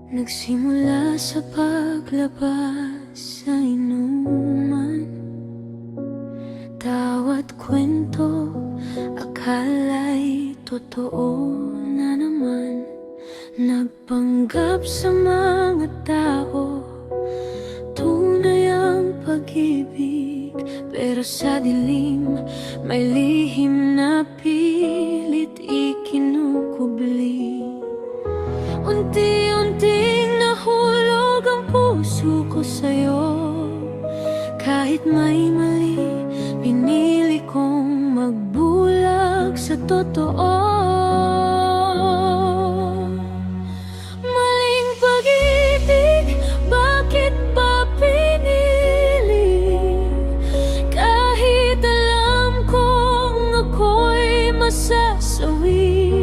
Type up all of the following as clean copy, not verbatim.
Nagsimula sa paglabas sa inuman, tawat kwento, akala'y totoo na naman. Nagpanggap sa mga tao, tunay ang pag-ibig, pero sa dilim may lihim na pilit ikinukubli. Unti-unting nahulog ang puso ko sa'yo. Kahit may mali, pinili kong magbulag sa totoo. Maling pag-ibig, bakit pa pinili? Kahit alam kong ako'y masasawi.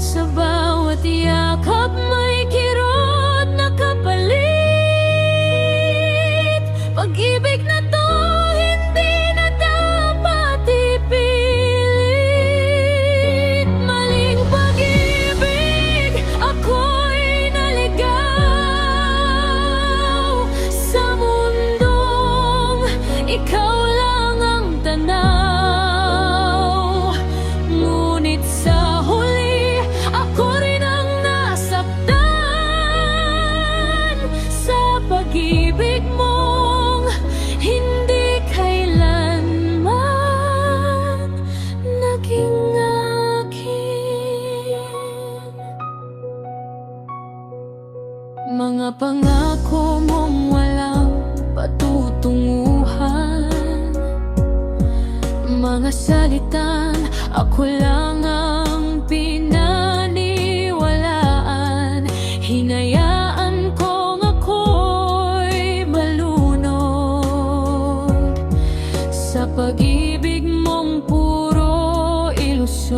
Sa bawat yakap may kirot na kapalit. Pag-ibig na to hindi na dapat ipilit. Maling pag-ibig, ako'y naligaw sa mundong ikaw lang ang tanaw. Ngunit sa huli, ako rin ang nasaktan sa pag-ibig mong hindi kailanman naging akin. Mga pangako mong walang patutunguhan, mga salitang ako lang ang pinaniwalaan. Hinayaan kong ako'y malunod sa pag-ibig mong puro ilusyon.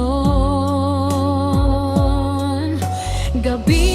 Gabi